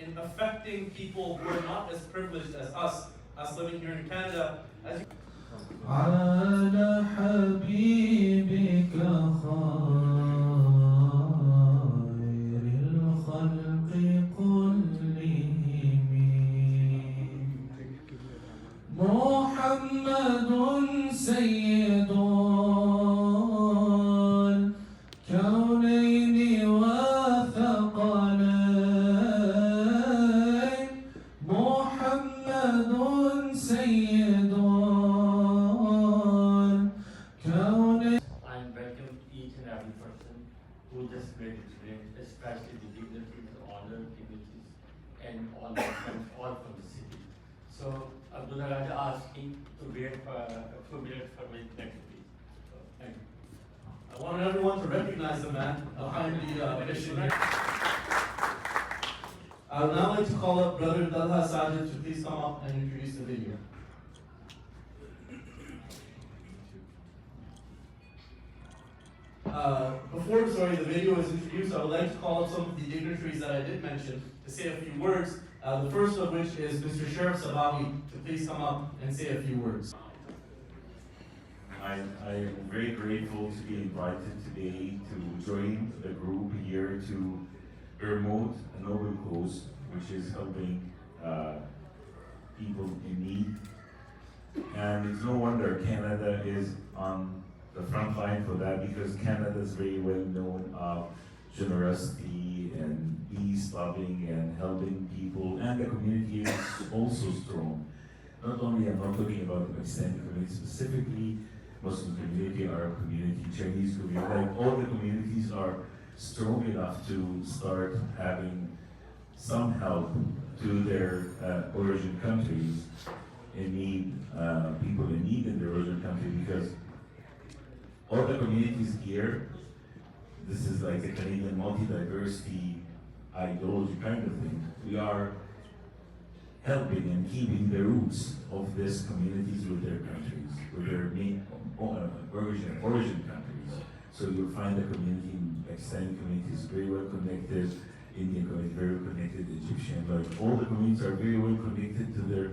in affecting people who are not as privileged as us living here in Canada. As you على حبيبك خير الخلق كلهم محمد سيد الكونين والثقلين محمد سيد I welcome each and every person who just made it today, especially the dignitaries, the honored dignitaries, and all from the city. So Abdullah Raja asked me to wait for a few minutes for my next speech. So, thank you. I want everyone to recognize the man behind the mission here. I would now like to call up Brother Dalha Sajid to please come up and introduce the video. Before the video is introduced, I would like to call up some of the dignitaries that I did mention to say a few words. The first of which is Mr. Sheriff Sabahi to please come up and say a few words. I am very grateful to be invited today to join the group here to promote a noble cause, which is helping people in need. And it's no wonder Canada is on the front line for that, because Canada is very well known of generosity and peace loving and helping people, and the community is also strong. Not only, I'm not talking about the Pakistani community specifically, Muslim community, Arab community, Chinese community, like all the communities are strong enough to start having some help to their origin countries in need, people in need in their origin country, because all the communities here, this is like a Canadian multi-diversity ideology kind of thing. We are helping and keeping the roots of these communities with their countries, with their main origin countries. So you'll find the community in Pakistani communities very well connected, Indian community very well connected, Egyptian, like all the communities are very well connected to their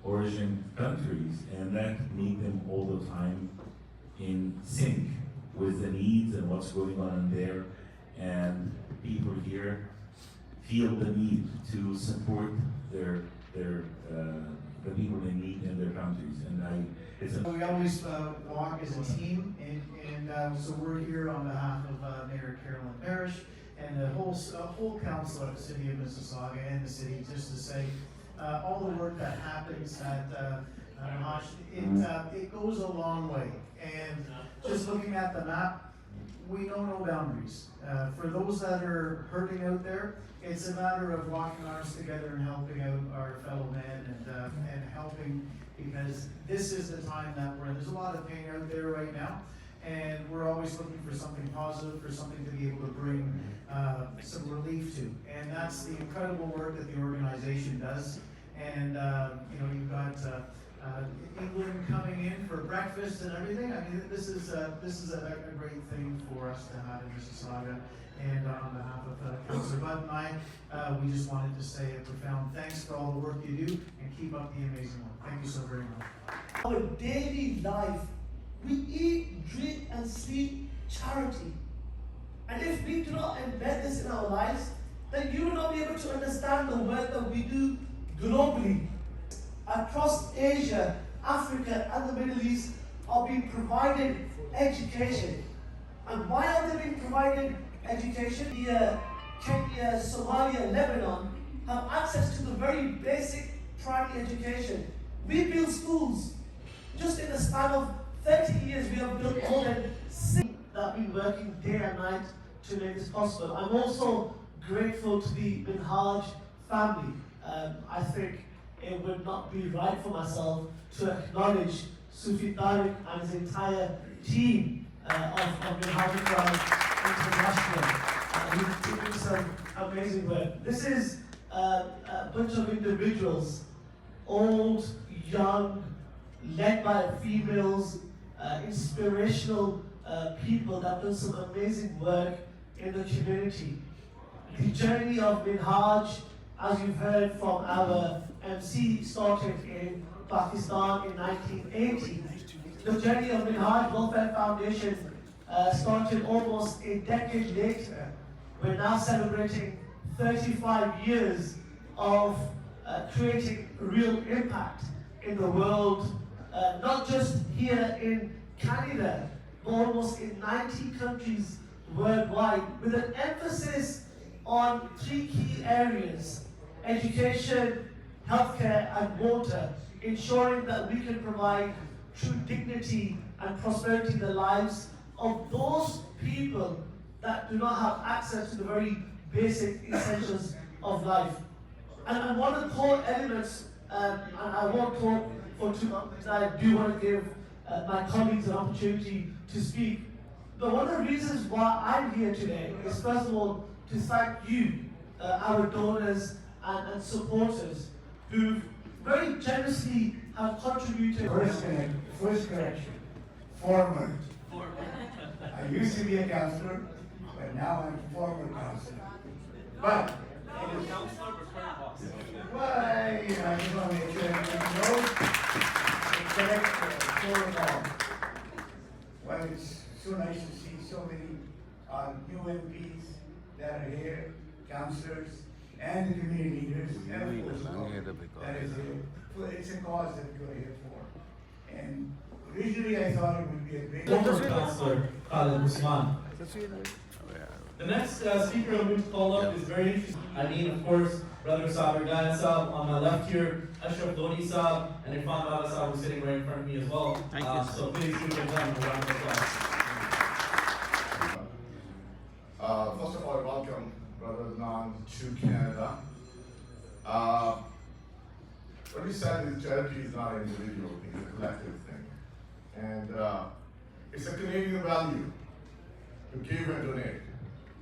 origin countries, and that make them all the time in sync with the needs and what's going on in there, and people here feel the need to support the people in need in their countries. And we always walk as a team, and so we're here on behalf of Mayor Carolyn Parrish and the whole council of the city of Mississauga and the city, just to say all the work that happens at Minhaj, it goes a long way. And just looking at the map, we know no boundaries. For those that are hurting out there, it's a matter of locking arms together and helping out our fellow men and helping, because this is the time that we're in. There's a lot of pain out there right now, and we're always looking for something positive, for something to be able to bring some relief to. And that's the incredible work that the organization does. And you've got England coming in for breakfast and everything. I mean, this is a great thing for us to have in Mississauga. And on behalf of Councillor Budd and I, we just wanted to say a profound thanks for all the work you do, and keep up the amazing work. Thank you so very much. Our daily life, we eat, drink, and sleep charity. And if we do not embed this in our lives, then you will not be able to understand the work that we do globally. Across Asia, Africa, and the Middle East are being provided education. And why are they being provided education? Kenya, Somalia, Lebanon have access to the very basic primary education. We build schools. Just in the span of 30 years, we have built more than 6 that have been working day and night to make this possible. I'm also grateful to the Minhaj family. I think it would not be right for myself to acknowledge Sufi Tariq and his entire team of Minhaj International. He's doing some amazing work. This is a bunch of individuals, old, young, led by females, inspirational people that have done some amazing work in the community. The journey of Minhaj as you've heard from our MC, started in Pakistan in 1980. The journey of Minhaj Welfare Foundation started almost a decade later. We're now celebrating 35 years of creating real impact in the world, not just here in Canada, but almost in 90 countries worldwide, with an emphasis on 3 key areas: education, healthcare, and water, ensuring that we can provide true dignity and prosperity in the lives of those people that do not have access to the very basic essentials of life. And one of the core elements, and I won't talk for too long because I do want to give my colleagues an opportunity to speak. But one of the reasons why I'm here today is, first of all, to thank you, our donors and supporters, who very generously have contributed. First correction, former. I used to be a counselor, but now I'm a former counselor. But, well, you know, I just want to make sure everybody knows the correct protocol. Well, it's so nice to see so many UMPs that are here, counselors, and the community leaders, and of course, that is it's a cause that we're here for. And originally I thought it would be a great... Former Councillor Khalid Usman. The next speaker I'm going to call up is very interesting. I mean, of course, Brother Saber Gaya Saab on my left here, Ashraf Doni Saab, and Irfan Bala Saab who's sitting right in front of me as well. Thank you, sir. So please give them a round of applause. First of all, welcome, Brother Nan, to Canada. What we said is charity is not an individual thing, it's a collective thing. And it's a Canadian value to give and donate.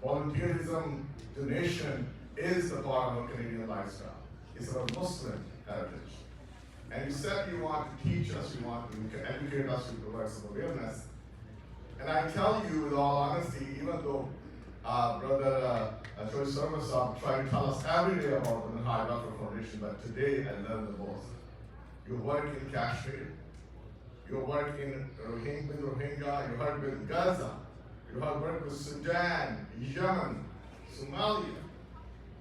Volunteerism, donation is a part of our Canadian lifestyle. It's our Muslim heritage. And you said you want to teach us, you want to educate us, you provide some awareness. And I tell you with all honesty, even though Brother Joy Sarmasab tried to tell us every day about the Minhaj Welfare Foundation, but today I learned the most. You work in Kashmir, you work in Rohingya, you work with Gaza, you have worked with Sudan, Yemen, Somalia,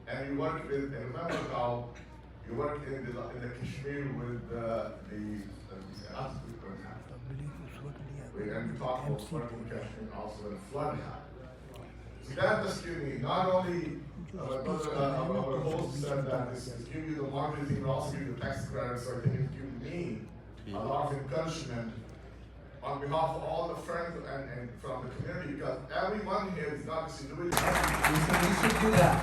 and you work with, and remember now, you work in the Kashmir with and we talk about working in Kashmir also in flood. So that just gives me, not only our host said that this is give you the marketing, but also give you the tax credit, so I think it's given me a lot of encouragement on behalf of all the friends and from the community, because everyone here is not just individual. We should do that.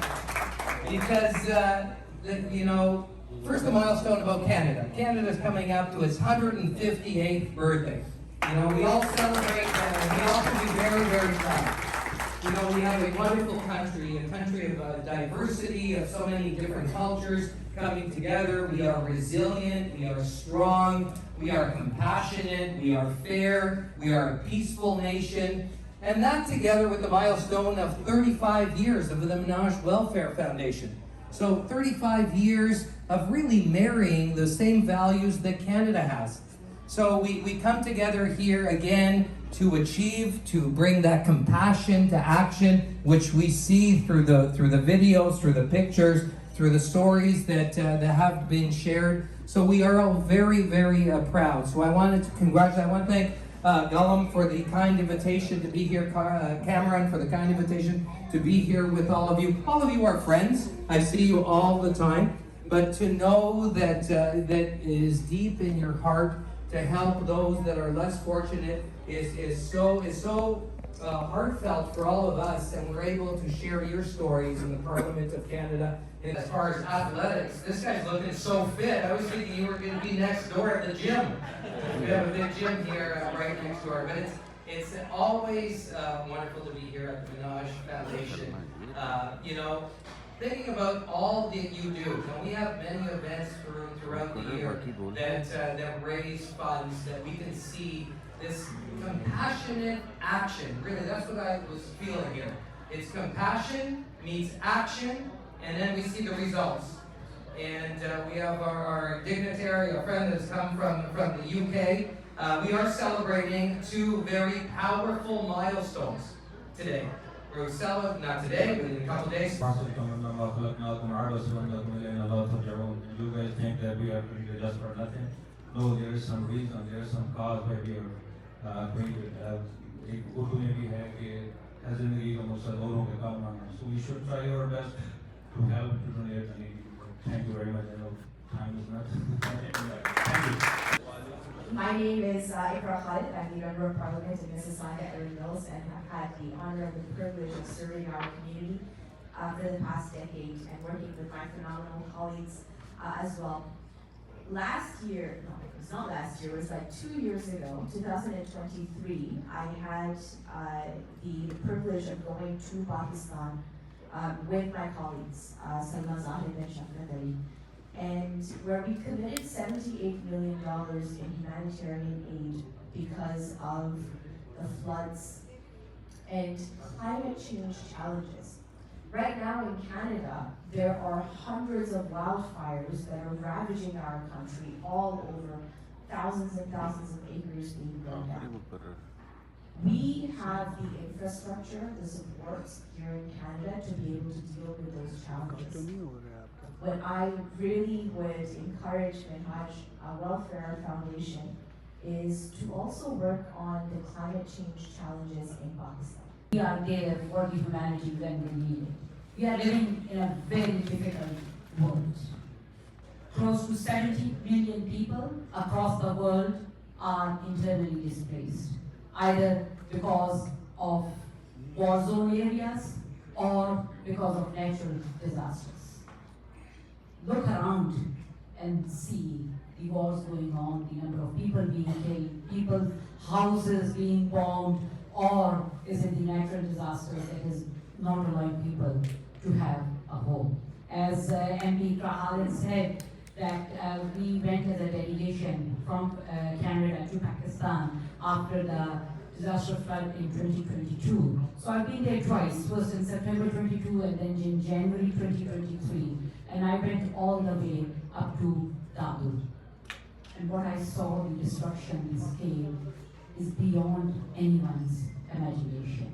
Because, you know, first a milestone about Canada. Canada's coming up to its 158th birthday. You know, we all celebrate and we all should be very, very proud. You know, we have a wonderful country, a country of diversity, of so many different cultures coming together. We are resilient, we are strong, we are compassionate, we are fair, we are a peaceful nation. And that together with the milestone of 35 years of the Minhaj Welfare Foundation. So 35 years of really marrying the same values that Canada has. So we come together here again to achieve, to bring that compassion to action, which we see through the videos, through the pictures, through the stories that have been shared. So we are all very, very proud. So I wanted to congratulate, I want to thank Gullum for the kind invitation to be here, Cameron for the kind invitation to be here with all of you. All of you are friends. I see you all the time. But to know that that is deep in your heart to help those that are less fortunate is so heartfelt for all of us, and we're able to share your stories in the Parliament of Canada. And as far as athletics, this guy's looking so fit. I was thinking you were going to be next door at the gym. We have a big gym here right next door, but it's always wonderful to be here at the Minhaj Foundation. You know, thinking about all that you do. And we have many events throughout the year that raise funds, that we can see this compassionate action. Really, that's what I was feeling here. It's compassion meets action, and then we see the results. And we have our dignitary, a friend that's come from the UK. We are celebrating two very powerful milestones today. We're celebrating, not today, but in a couple of days. You guys think that we are doing it just for nothing? No, there is some reason, there is some cause why we are doing it. एक उर्दू में भी है कि जिंदगी का मकसद औरों के काम आना. So we should try our best to help to donate. Thank you very much. I know time is not. Thank you. My name is Ikra Khalid. I'm the Member of Parliament in Mississauga, Erin Mills, and have had the honor and the privilege of serving our community for the past decade and working with my phenomenal colleagues as well. Last year, no, it was not last year, it was like 2 years ago, 2023, I had the privilege of going to Pakistan with my colleagues, Salma Zahid and Shafnat, and where we committed $78 million in humanitarian aid because of the floods and climate change challenges. Right now in Canada, there are hundreds of wildfires that are ravaging our country all over, thousands and thousands of acres being burned down. We have the infrastructure, the supports here in Canada to be able to deal with those challenges. What I really would encourage Minhaj Welfare Foundation is to also work on the climate change challenges in Pakistan. We are there for the humanity when we need it. We are living in a very difficult world. Close to 70 million people across the world are internally displaced, either because of war zone areas or because of natural disasters. Look around and see the wars going on, the number of people being killed, people's houses being bombed, or is it the natural disasters that is not allowing people to have a home? As MP Khalid said, that we went as a delegation from Canada to Pakistan after the disaster flood in 2022. So I've been there twice, first in September 22 and then in January 2023. And I went all the way up to Dabul. And what I saw, the destruction, the scale, is beyond anyone's imagination.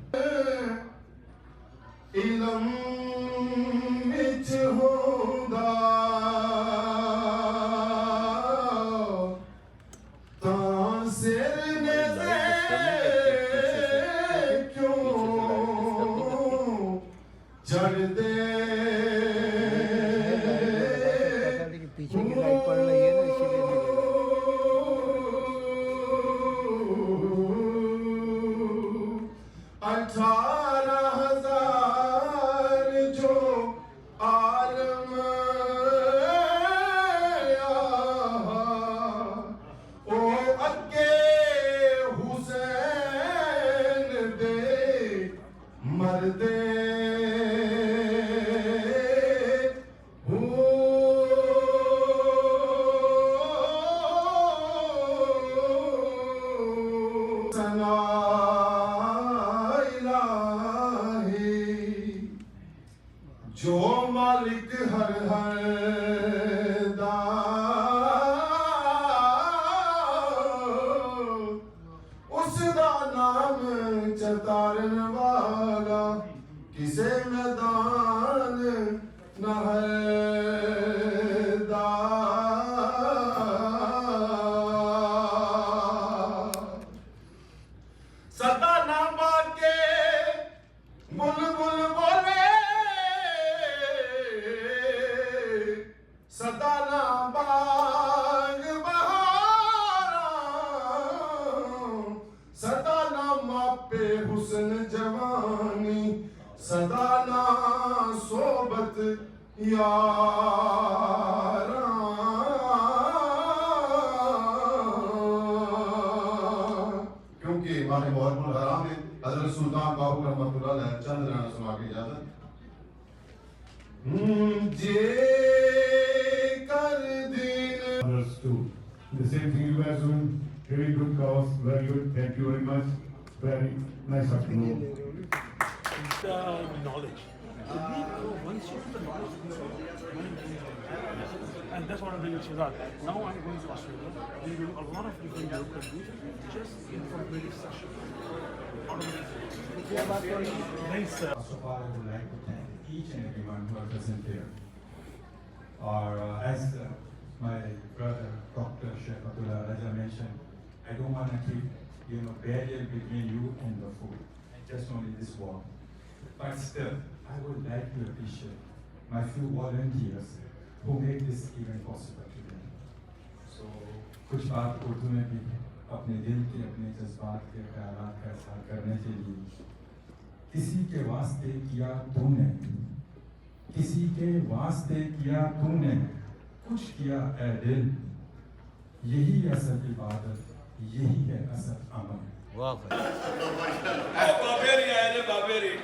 पीछे की light पड़ रही है ना, इसीलिए जो मालिक हर हर दा उसदा नाम चतारन वाला किसे मैदान न दा सदा नाम के बुलबुल बोले सदा ना बाग बहारा सदा ना मापे हुस्न जवानी सदा ना सोबत यारा क्योंकि हमारे बहुत हराम है हजरत सुल्तान बाबू रहमतुल्लाह अलैह चंद राना सुना के इजाजत जे others too. The same thing you guys doing, very good cause, very good, thank you very much, very nice afternoon. Knowledge. And that's what I'm doing in Shazad. Now I'm going to Australia. We're doing a lot of different Europe countries just in informative session. Thanks, sir. First of all, I would like to thank each and everyone who are present here. Or as my brother, Dr. Sheikh Abdullah Raja mentioned, I don't want to keep, barrier between you and the food. Just only this walk. But still, I would like to appreciate my few volunteers who make this event possible today. So, कुछ बात उर्दू में भी अपने दिल के, अपने जज्बात के ख्यालात का इज़हार करने के लिए किसी के वास्ते किया तूने, किसी के वास्ते किया तूने, कुछ किया ऐ दिल, यही असल इबादत, यही है असल अमल. Barbarian, Barbarian.